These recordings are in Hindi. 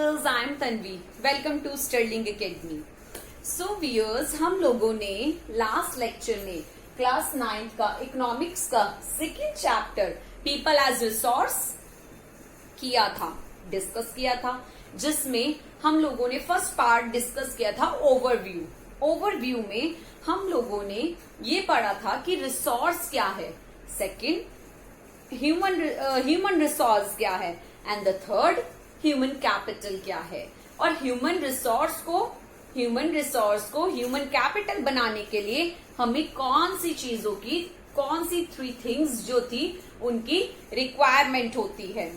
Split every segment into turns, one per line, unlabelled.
viewers, I am Tanvi. Welcome to Sterling Academy. So viewers, हम लोगों ने लास्ट लेक्चर में क्लास 9 का इकोनॉमिक्स का second chapter people as resource discuss किया था, जिसमें हम लोगों ने फर्स्ट पार्ट डिस्कस किया था ओवरव्यू में हम लोगों ने ये पढ़ा था कि रिसोर्स क्या है, सेकंड ह्यूमन रिसोर्स क्या है, and the third human capital क्या है। और ह्यूमन रिसोर्स को ह्यूमन कैपिटल बनाने के लिए हमें कौन सी चीजों की, कौन सी 3 थिंग्स जो थी उनकी रिक्वायरमेंट होती है।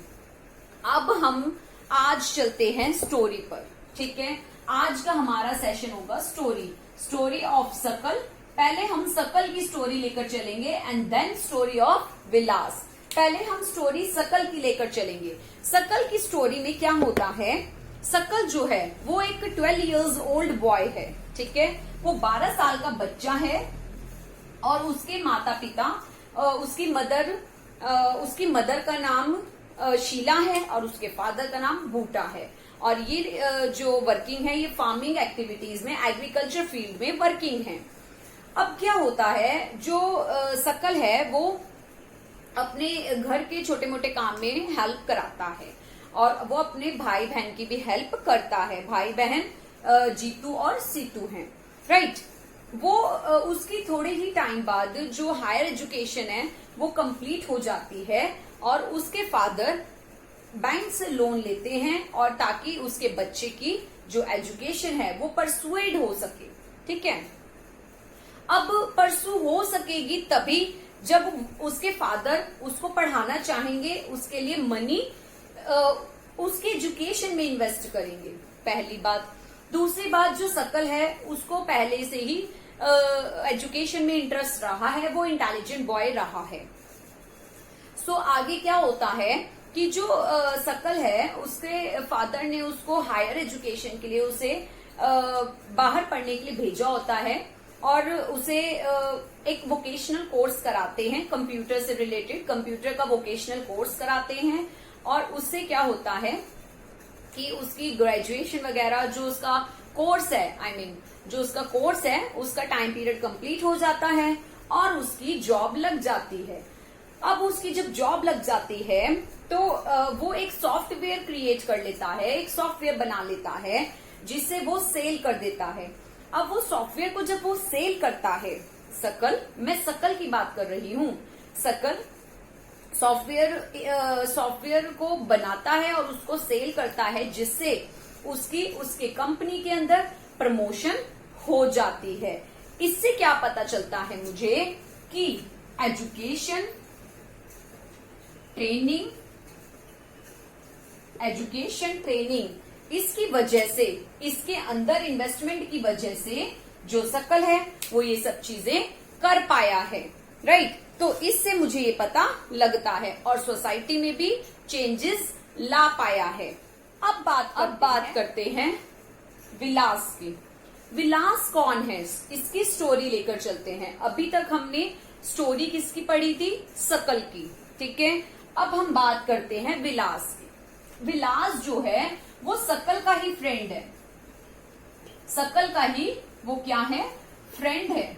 अब हम आज चलते हैं स्टोरी पर, ठीक है। आज का हमारा सेशन होगा स्टोरी ऑफ सकल। पहले हम सकल की स्टोरी लेकर चलेंगे एंड देन स्टोरी ऑफ विलास। पहले हम स्टोरी सकल की लेकर चलेंगे। सकल की स्टोरी में क्या होता है, सकल जो है वो एक 12 इयर्स ओल्ड बॉय है, ठीक है। वो 12 साल का बच्चा है और उसके माता पिता, उसकी मदर का नाम शीला है और उसके फादर का नाम बूटा है। और ये जो वर्किंग है, ये फार्मिंग एक्टिविटीज में, एग्रीकल्चर फील्ड में वर्किंग है। अब क्या होता है, जो सकल है वो अपने घर के छोटे मोटे काम में हेल्प कराता है और वो अपने भाई बहन की भी हेल्प करता है। भाई बहन जीतू और सीतू हैं, राइट। वो उसकी थोड़े ही टाइम बाद जो हायर एजुकेशन है वो कंप्लीट हो जाती है और उसके फादर बैंक से लोन लेते हैं और ताकि उसके बच्चे की जो एजुकेशन है वो परसुएड हो सके, ठीक है। अब परसू हो सकेगी तभी जब उसके फादर उसको पढ़ाना चाहेंगे, उसके लिए मनी उसके एजुकेशन में इन्वेस्ट करेंगे, पहली बात। दूसरी बात, जो सकल है उसको पहले से ही एजुकेशन में इंटरेस्ट रहा है, वो इंटेलिजेंट बॉय रहा है। सो आगे क्या होता है कि जो सकल है उसके फादर ने उसको हायर एजुकेशन के लिए उसे बाहर पढ़ने के लिए भेजा होता है और उसे एक वोकेशनल कोर्स कराते हैं, कंप्यूटर से रिलेटेड कंप्यूटर का वोकेशनल कोर्स कराते हैं। और उससे क्या होता है कि उसकी ग्रेजुएशन वगैरह जो उसका कोर्स है, जो उसका कोर्स है उसका टाइम पीरियड कंप्लीट हो जाता है और उसकी जॉब लग जाती है। अब उसकी जब जॉब लग जाती है तो वो एक सॉफ्टवेयर क्रिएट कर लेता है, एक सॉफ्टवेयर बना लेता है जिसे वो सेल कर देता है। अब वो सॉफ्टवेयर को जब वो सेल करता है, मैं सकल की बात कर रही हूँ, सकल सॉफ्टवेयर को बनाता है और उसको सेल करता है, जिससे उसके कंपनी के अंदर प्रमोशन हो जाती है। इससे क्या पता चलता है मुझे कि एजुकेशन ट्रेनिंग इसकी वजह से, इसके अंदर इन्वेस्टमेंट की वजह से जो सकल है वो ये सब चीजें कर पाया है, राइट। तो इससे मुझे ये पता लगता है और सोसाइटी में भी चेंजेस ला पाया है। अब बात करते हैं विलास की। विलास कौन है, इसकी स्टोरी लेकर चलते हैं। अभी तक हमने स्टोरी किसकी पढ़ी थी, सकल की, ठीक है। अब हम बात करते हैं विलास की। विलास जो है वो सकल का ही फ्रेंड है, सकल का ही वो क्या है, फ्रेंड है,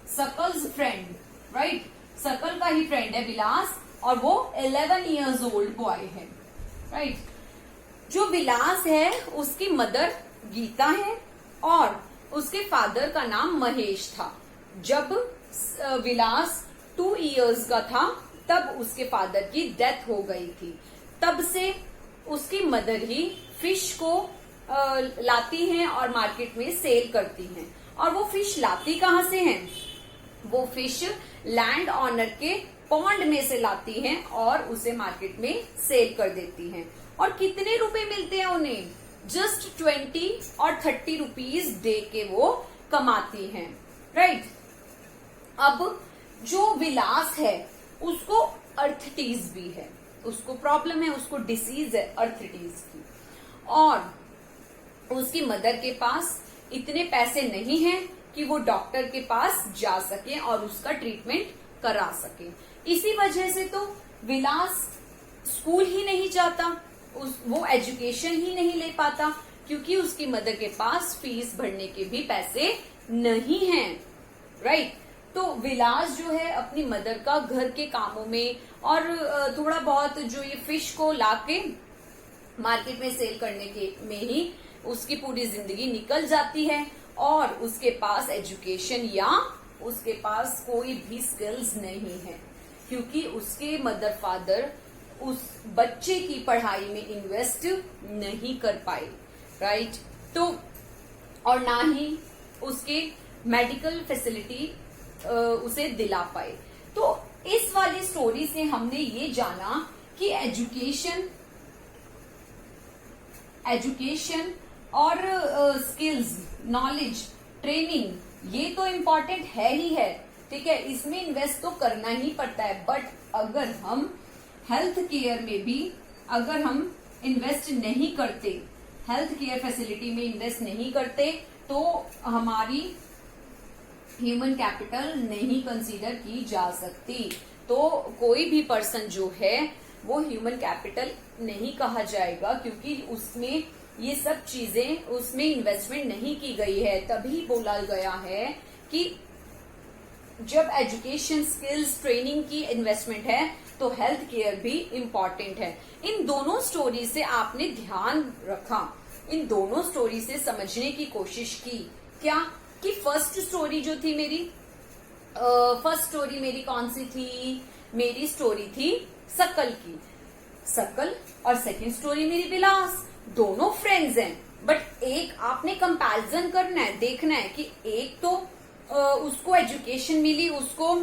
सकल्स फ्रेंड, राइट। सकल का ही फ्रेंड है विलास और वो 11 इयर्स ओल्ड बॉय है, राइट। जो विलास है उसकी मदर गीता है और उसके फादर का नाम महेश था। जब विलास 2 इयर्स का था तब उसके फादर की डेथ हो गई थी। तब से उसकी मदर ही फिश को लाती हैं और मार्केट में सेल करती हैं। और वो फिश लाती कहाँ से हैं, वो फिश लैंड ऑनर के पॉन्ड में से लाती हैं और उसे मार्केट में सेल कर देती हैं। और कितने रुपए मिलते हैं उन्हें, जस्ट 20 और 30 रुपीज डे के वो कमाती हैं, राइट। अब जो विलास है उसको अर्थटीज भी है, उसको प्रॉब्लम है, उसको डिसीज है अर्थटीज की। और उसकी मदर के पास इतने पैसे नहीं हैं कि वो डॉक्टर के पास जा सके और उसका ट्रीटमेंट करा सके। इसी वजह से तो विलास स्कूल ही नहीं जाता, वो एजुकेशन ही नहीं ले पाता क्योंकि उसकी मदर के पास फीस भरने के भी पैसे नहीं हैं, राइट। तो विलास जो है अपनी मदर का घर के कामों में और थोड़ा बहुत जो ये फिश को लाके मार्केट में सेल करने के में ही उसकी पूरी जिंदगी निकल जाती है और उसके पास एजुकेशन या उसके पास कोई भी स्किल्स नहीं है क्योंकि उसके मदर फादर उस बच्चे की पढ़ाई में इन्वेस्ट नहीं कर पाए, राइट। तो और ना ही उसके मेडिकल फैसिलिटी उसे दिला पाए। तो इस वाली स्टोरी से हमने ये जाना कि एजुकेशन और स्किल्स, नॉलेज, ट्रेनिंग ये तो इम्पोर्टेंट है ही है, ठीक है, इसमें इन्वेस्ट तो करना ही पड़ता है। बट अगर हम हेल्थ केयर में भी अगर हम इन्वेस्ट नहीं करते, हेल्थ केयर फैसिलिटी में इन्वेस्ट नहीं करते तो हमारी ह्यूमन कैपिटल नहीं कंसीडर की जा सकती। तो कोई भी पर्सन जो है वो ह्यूमन कैपिटल नहीं कहा जाएगा क्योंकि उसमें ये सब चीजें उसमें इन्वेस्टमेंट नहीं की गई है। तभी बोला गया है कि जब एजुकेशन, स्किल्स, ट्रेनिंग की इन्वेस्टमेंट है तो हेल्थ केयर भी इम्पोर्टेंट है। इन दोनों स्टोरी से आपने ध्यान रखा, इन दोनों स्टोरी से समझने की कोशिश की क्या कि फर्स्ट स्टोरी जो थी मेरी, फर्स्ट स्टोरी मेरी कौन सी थी? मेरी स्टोरी थी सकल की, सकल, और सेकंड स्टोरी मेरी विलास। दोनों फ्रेंड्स हैं बट एक आपने कंपैरिजन करना है, देखना है कि एक तो उसको एजुकेशन मिली, उसको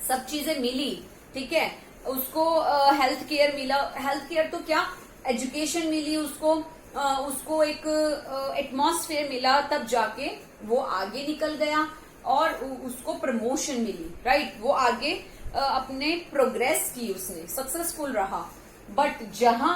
सब चीजें मिली, ठीक है, उसको हेल्थ केयर मिला, हेल्थ केयर तो क्या, एजुकेशन मिली उसको, उसको एक एटमॉस्फेयर मिला, तब जाके वो आगे निकल गया और उसको प्रमोशन मिली, राइट, वो आगे अपने प्रोग्रेस की, उसने सक्सेसफुल रहा। बट जहां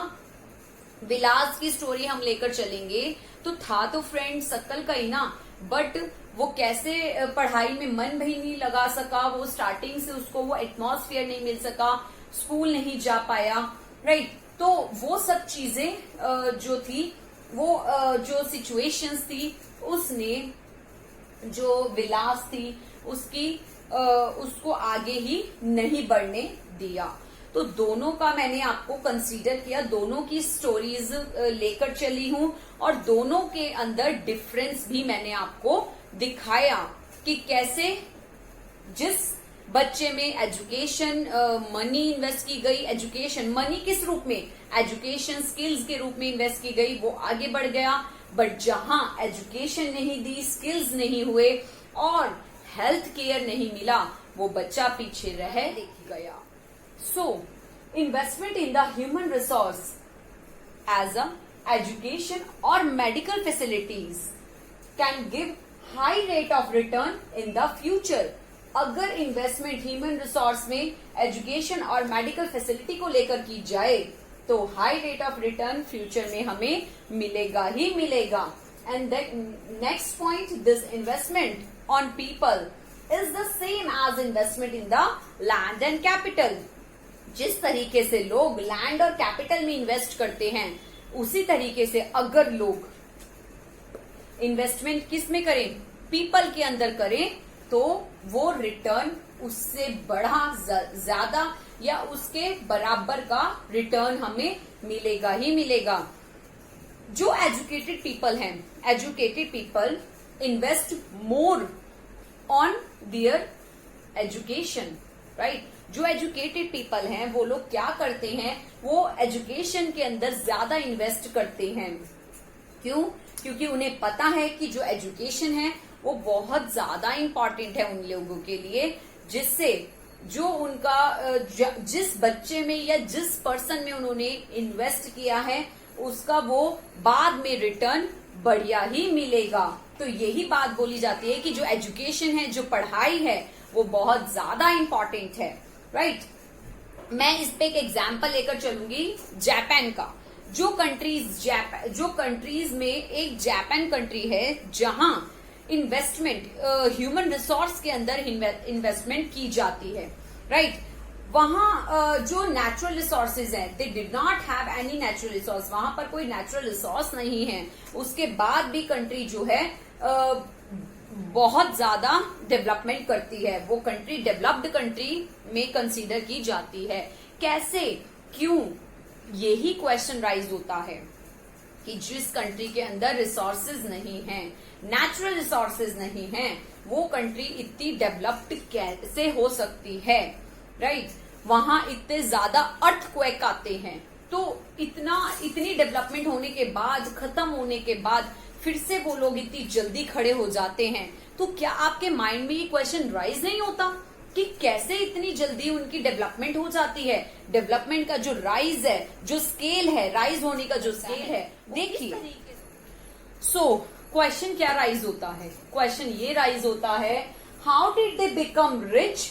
विलास की स्टोरी हम लेकर चलेंगे तो था तो फ्रेंड सकल का ही ना, बट वो कैसे पढ़ाई में मन भी नहीं लगा सका, वो स्टार्टिंग से उसको वो एटमॉस्फेयर नहीं मिल सका, स्कूल नहीं जा पाया, राइट। तो वो सब चीजें जो थी, वो जो सिचुएशंस थी, उसने जो विलास थी उसको आगे ही नहीं बढ़ने दिया। तो दोनों का मैंने आपको कंसीडर किया, दोनों की स्टोरीज लेकर चली हूं और दोनों के अंदर डिफरेंस भी मैंने आपको दिखाया कि कैसे जिस बच्चे में एजुकेशन मनी इन्वेस्ट की गई, एजुकेशन मनी किस रूप में, एजुकेशन स्किल्स के रूप में इन्वेस्ट की गई, वो आगे बढ़ गया। बट जहां एजुकेशन नहीं दी, स्किल्स नहीं हुए और हेल्थ केयर नहीं मिला, वो बच्चा पीछे रह गया। So investment in the human resource as a education और medical facilities can give high rate of return in the future. अगर इन्वेस्टमेंट ह्यूमन रिसोर्स में एजुकेशन और मेडिकल फैसिलिटी को लेकर की जाए तो high rate of return future में हमें मिलेगा ही मिलेगा। And next point, this investment on people is the same as investment in the land and capital. जिस तरीके से लोग लैंड और कैपिटल में इन्वेस्ट करते हैं, उसी तरीके से अगर लोग इन्वेस्टमेंट किस में करें, पीपल के अंदर करें, तो वो रिटर्न उससे बड़ा ज्यादा या उसके बराबर का रिटर्न हमें मिलेगा ही मिलेगा। जो एजुकेटेड पीपल हैं, educated people invest more on their education, right. जो एजुकेटेड पीपल हैं वो लोग क्या करते हैं, वो एजुकेशन के अंदर ज्यादा इन्वेस्ट करते हैं। क्यों? क्योंकि उन्हें पता है कि जो एजुकेशन है वो बहुत ज्यादा इम्पोर्टेंट है उन लोगों के लिए, जिससे जो उनका जिस बच्चे में या जिस पर्सन में उन्होंने इन्वेस्ट किया है उसका वो बाद में रिटर्न बढ़िया ही मिलेगा। तो यही बात बोली जाती है कि जो एजुकेशन है, जो पढ़ाई है, वो बहुत ज्यादा इम्पोर्टेंट है, राइट। मैं इस पे एक एग्जाम्पल लेकर चलूंगी जापान का। जो कंट्रीज में एक जापान कंट्री है जहां इन्वेस्टमेंट ह्यूमन रिसोर्स के अंदर इन्वेस्टमेंट की जाती है, राइट। वहां जो नेचुरल रिसोर्सेज हैं, they did not have any natural resource, वहां पर कोई नेचुरल रिसोर्स नहीं है। उसके बाद भी कंट्री जो है बहुत ज्यादा डेवलपमेंट करती है, वो कंट्री डेवलप्ड कंट्री में कंसीडर की जाती है। कैसे, क्यों, यही क्वेश्चन राइज होता है कि जिस कंट्री के अंदर रिसोर्सेज नहीं है, नेचुरल रिसोर्सेज नहीं है, वो कंट्री इतनी डेवलप्ड कैसे हो सकती है, राइट? वहां इतने ज्यादा अर्थक्वेक आते हैं, तो इतनी डेवलपमेंट होने के बाद, खत्म होने के बाद फिर से वो लोग इतनी जल्दी खड़े हो जाते हैं। तो क्या आपके माइंड में ये क्वेश्चन राइज नहीं होता कि कैसे इतनी जल्दी उनकी डेवलपमेंट हो जाती है? डेवलपमेंट का जो राइज है, जो स्केल है, राइज होने का जो स्केल है, देखिए। सो क्वेश्चन क्या राइज होता है? क्वेश्चन ये राइज होता है, how did they become rich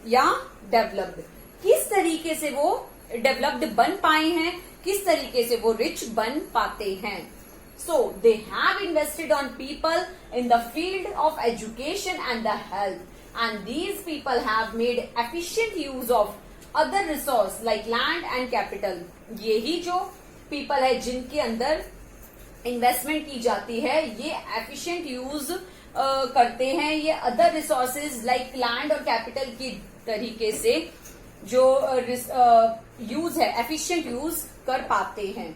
या डेवलप्ड? किस तरीके से वो डेवलप्ड बन पाए हैं, किस तरीके से वो रिच बन पाते हैं? So they have invested on people in the field of education and the health, and these people have made efficient use of other resource like land and capital. यही जो people है जिनके अंदर इन्वेस्टमेंट की जाती है, ये एफिशिएंट यूज करते हैं, ये अदर रिसोर्सेज लाइक लैंड और कैपिटल की तरीके से जो यूज है, एफिशिएंट यूज कर पाते हैं।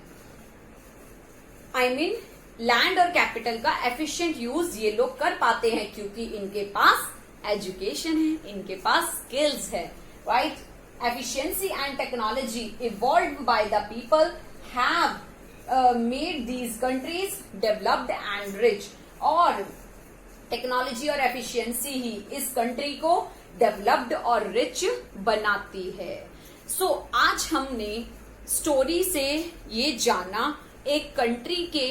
I mean, लैंड और कैपिटल का एफिशिएंट यूज ये लोग कर पाते हैं क्योंकि इनके पास एजुकेशन है, इनके पास स्किल्स है, right? Efficiency and technology evolved by the people have made these countries developed and rich. और टेक्नोलॉजी और एफिशिएंसी ही इस कंट्री को डेवलप्ड और रिच बनाती है। सो आज हमने स्टोरी से ये जाना, एक कंट्री के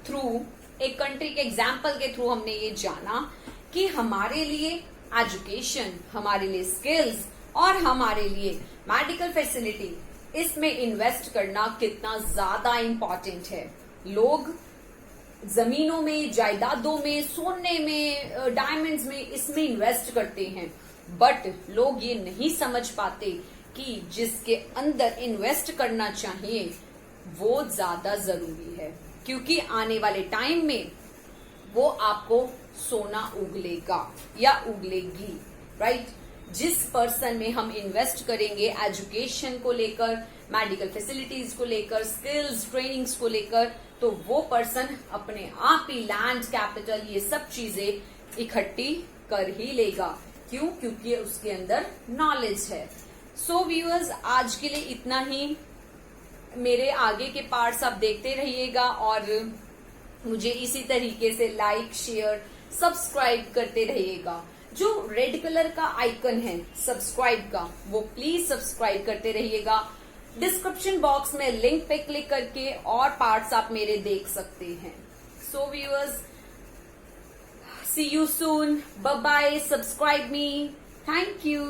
थ्रू, एक कंट्री के एग्जाम्पल के थ्रू हमने ये जाना कि हमारे लिए एजुकेशन, हमारे लिए स्किल्स और हमारे लिए मेडिकल फैसिलिटी, इसमें इन्वेस्ट करना कितना ज्यादा इंपॉर्टेंट है। लोग जमीनों में, जायदादों में, सोने में, डायमंड्स में, इसमें इन्वेस्ट करते हैं, बट लोग ये नहीं समझ पाते कि जिसके अंदर इन्वेस्ट करना चाहिए वो ज्यादा जरूरी है, क्योंकि आने वाले टाइम में वो आपको सोना उगलेगा या उगलेगी, राइट? जिस पर्सन में हम इन्वेस्ट करेंगे एजुकेशन को लेकर, मेडिकल फैसिलिटीज को लेकर, स्किल्स, ट्रेनिंग्स को लेकर, तो वो पर्सन अपने आप ही लैंड, कैपिटल, ये सब चीजें इकट्ठी कर ही लेगा। क्यों? क्योंकि उसके अंदर नॉलेज है। सो व्यूअर्स, आज के लिए इतना ही। मेरे आगे के पार्ट्स आप देखते रहिएगा और मुझे इसी तरीके से लाइक, शेयर, सब्सक्राइब करते रहिएगा। जो रेड कलर का आइकन है सब्सक्राइब का, वो प्लीज सब्सक्राइब करते रहिएगा। डिस्क्रिप्शन बॉक्स में लिंक पे क्लिक करके और पार्ट्स आप मेरे देख सकते हैं। So viewers, see you soon, bye bye, subscribe me, thank you.